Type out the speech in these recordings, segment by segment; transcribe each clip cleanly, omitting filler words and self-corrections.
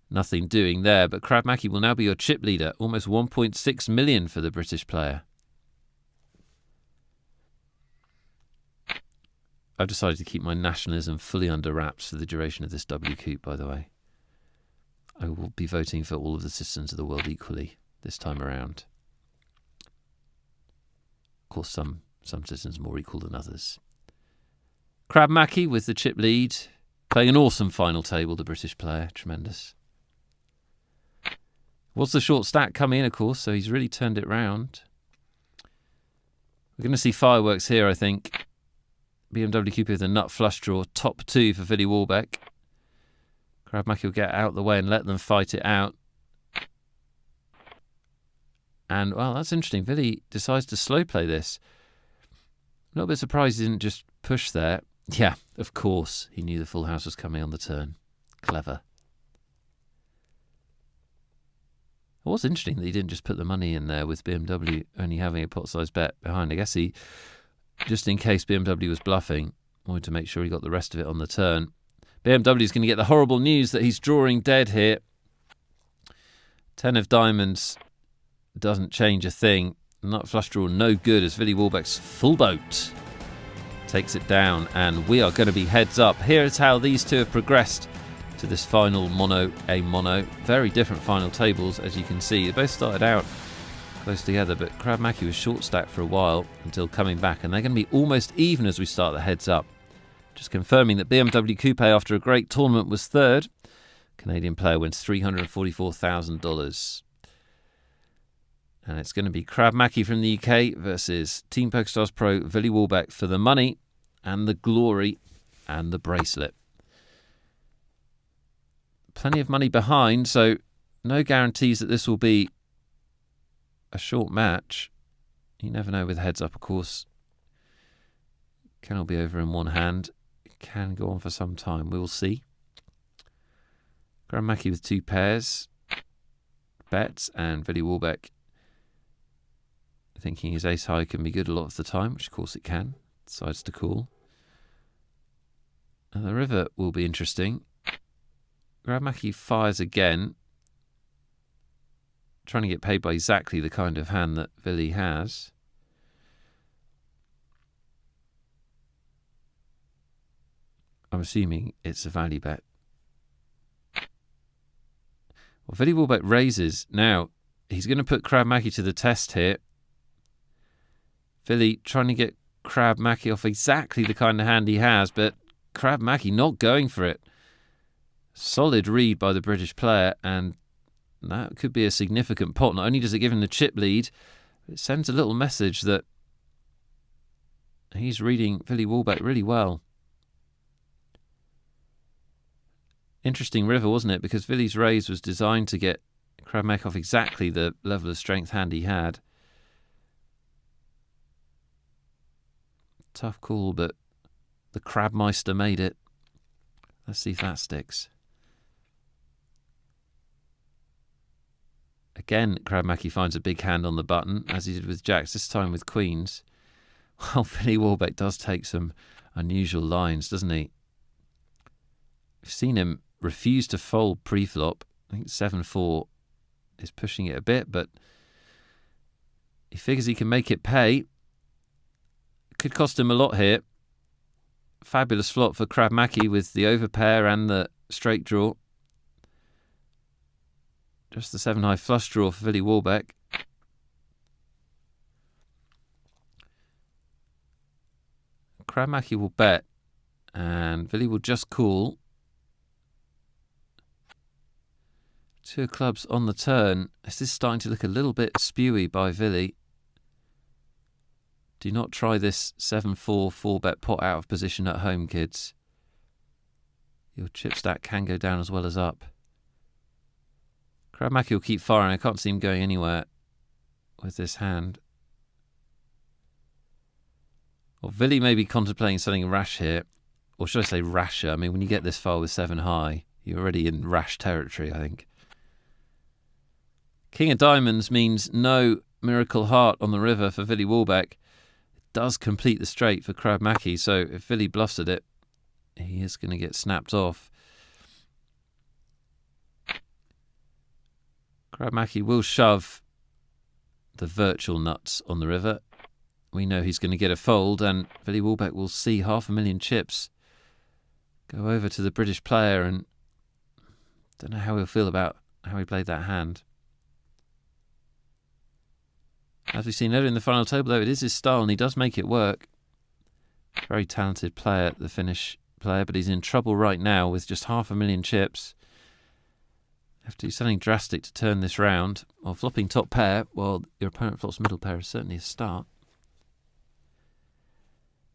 Nothing doing there, but CrabMaki will now be your chip leader. Almost 1.6 million for the British player. I've decided to keep my nationalism fully under wraps for the duration of this WCOOP, by the way. I will be voting for all of the citizens of the world equally this time around. Of course, some citizens more equal than others. CrabMaki with the chip lead, playing an awesome final table, the British player. Tremendous. Was the short stack coming in, of course, so he's really turned it round. We're going to see fireworks here, I think. bmwcoupe with a nut flush draw, top 2 for Ville Wahlbeck. CrabMaki will get out the way and let them fight it out. And, well, that's interesting. Ville decides to slow play this. A little bit surprised he didn't just push there. Yeah, of course. He knew the full house was coming on the turn. Clever. It was interesting that he didn't just put the money in there with BMW only having a pot-sized bet behind. I guess he, just in case BMW was bluffing, wanted to make sure he got the rest of it on the turn. BMW is going to get the horrible news that he's drawing dead here. 10 of diamonds doesn't change a thing. Nut flush draw no good as Ville Wahlbeck's full boat takes it down, and we are going to be heads up. Here is how these two have progressed to this final mono. Very different final tables, as you can see. They both started out close together, but CrabMaki was short stacked for a while until coming back, and they're going to be almost even as we start the heads up. Just confirming that bmwcoupe, after a great tournament, was third. Canadian player wins $344,000. And it's going to be CrabMaki from the UK versus Team PokerStars Pro Ville Wahlbeck for the money and the glory and the bracelet. Plenty of money behind, so no guarantees that this will be a short match. You never know with heads up, of course. Can all be over in one hand. It can go on for some time. We will see. CrabMaki with 2 pairs. Bets, and Ville Wahlbeck thinking his ace high can be good a lot of the time, which of course it can. Decides to call. And the river will be interesting. CrabMaki fires again, trying to get paid by exactly the kind of hand that Ville has. I'm assuming it's a value bet. Well, Ville Wahlbeck raises. Now, he's going to put CrabMaki to the test here. Ville trying to get CrabMaki off exactly the kind of hand he has, but CrabMaki not going for it. Solid read by the British player, and that could be a significant pot. Not only does it give him the chip lead, it sends a little message that he's reading Ville Wahlbeck really well. Interesting river, wasn't it? Because Ville's raise was designed to get CrabMaki off exactly the level of strength hand he had. Tough call, but the Crabmeister made it. Let's see if that sticks. Again, CrabMaki finds a big hand on the button, as he did with jacks, this time with queens. Well, Ville Wahlbeck does take some unusual lines, doesn't he? We've seen him refuse to fold pre-flop. I think 7-4 is pushing it a bit, but he figures he can make it pay. Could cost him a lot here. Fabulous flop for CrabMaki with the overpair and the straight draw. Just the 7-high flush draw for Ville Wahlbeck. CrabMaki will bet, and Ville will just call. 2 of clubs on the turn. This is starting to look a little bit spewy by Ville. Do not try this 7-4 4-bet pot out of position at home, kids. Your chip stack can go down as well as up. CrabMaki will keep firing. I can't see him going anywhere with this hand. Well, Ville may be contemplating something rash here. Or should I say rasher? I mean, when you get this far with 7 high, you're already in rash territory, I think. King of diamonds means no miracle heart on the river for Ville Wahlbeck. Does complete the straight for CrabMaki, so if Ville bluffs at it, he is going to get snapped off. CrabMaki will shove the virtual nuts on the river. We know he's going to get a fold, and Ville Wahlbeck will see 500,000 chips go over to the British player, and don't know how he'll feel about how he played that hand. As we've seen earlier in the final table, though, it is his style, and he does make it work. Very talented player, the Finnish player, but he's in trouble right now with just 500,000 chips. Have to do something drastic to turn this round. While flopping top pair, while your opponent flops middle pair, is certainly a start.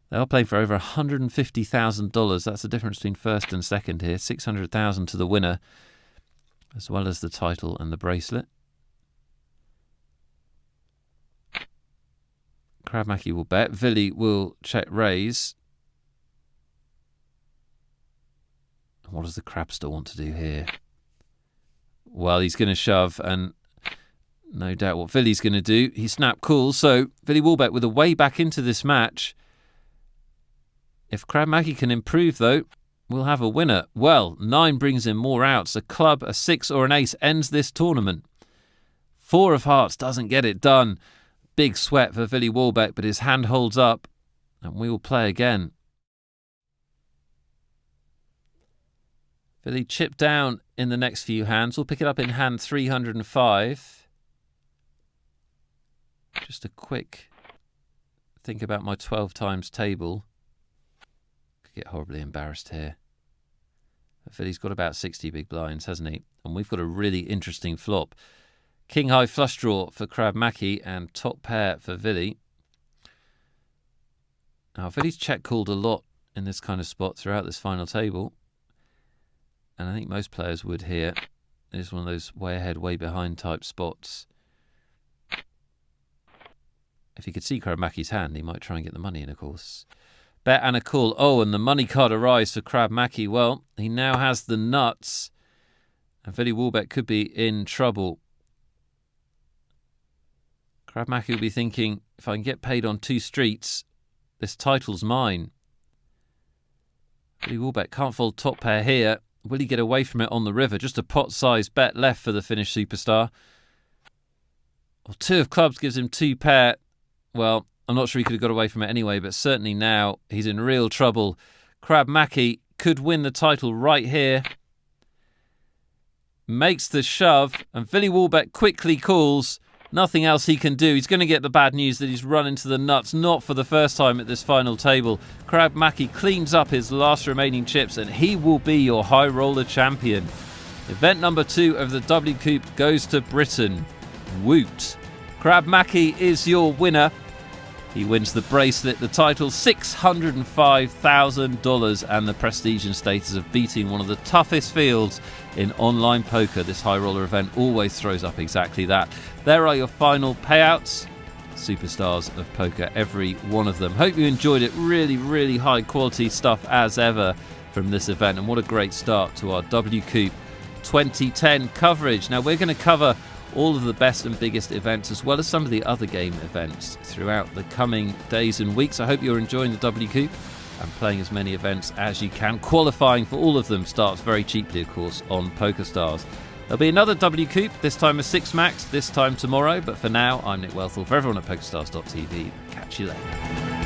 They are playing for over $150,000. That's the difference between first and second here. $600,000 to the winner, as well as the title and the bracelet. CrabMaki will bet. Ville will check raise. What does the Crabster want to do here? Well, he's going to shove, and no doubt what Ville's going to do. He snap calls, so Ville Wahlbeck with a way back into this match. If CrabMaki can improve, though, we'll have a winner. Well, 9 brings in more outs. A club, a 6 or an ace ends this tournament. 4 of hearts doesn't get it done. Big sweat for Ville Wahlbeck, but his hand holds up, and we will play again. Ville chipped down in the next few hands. We'll pick it up in hand 305. Just a quick think about my 12 times table. Could get horribly embarrassed here. Ville's got about 60 big blinds, hasn't he? And we've got a really interesting flop. King high flush draw for CrabMaki and top pair for Ville. Now, Ville's check called a lot in this kind of spot throughout this final table. And I think most players would here. It's one of those way ahead, way behind type spots. If he could see CrabMaki's hand, he might try and get the money in, of course. Bet and a call. Oh, and the money card arrives for CrabMaki. Well, he now has the nuts. And Ville Wahlbeck could be in trouble. CrabMaki will be thinking, if I can get paid on 2 streets, this title's mine. Ville Wahlbeck can't fold top pair here. Will he get away from it on the river? Just a pot-sized bet left for the Finnish superstar. Well, 2 of clubs gives him 2 pair. Well, I'm not sure he could have got away from it anyway, but certainly now he's in real trouble. CrabMaki could win the title right here. Makes the shove, and Ville Wahlbeck quickly calls. Nothing else he can do. He's going to get the bad news that he's run into the nuts, not for the first time at this final table. CrabMaki cleans up his last remaining chips, and he will be your high roller champion. Event number 2 of the WCOOP goes to Britain. Woot. CrabMaki is your winner. He wins the bracelet, the title, $605,000, and the prestige and status of beating one of the toughest fields in online poker. This high roller event always throws up exactly that. There are your final payouts. Superstars of poker, every one of them. Hope you enjoyed it. Really, really high quality stuff as ever from this event. And what a great start to our WCOOP 2010 coverage. Now we're going to cover all of the best and biggest events, as well as some of the other game events throughout the coming days and weeks. I hope you're enjoying the WCOOP and playing as many events as you can. Qualifying for all of them starts very cheaply, of course, on PokerStars. There'll be another WCOOP, this time a 6 max, this time tomorrow. But for now, I'm Nick Wealthall. For everyone at PokerStars.tv, catch you later.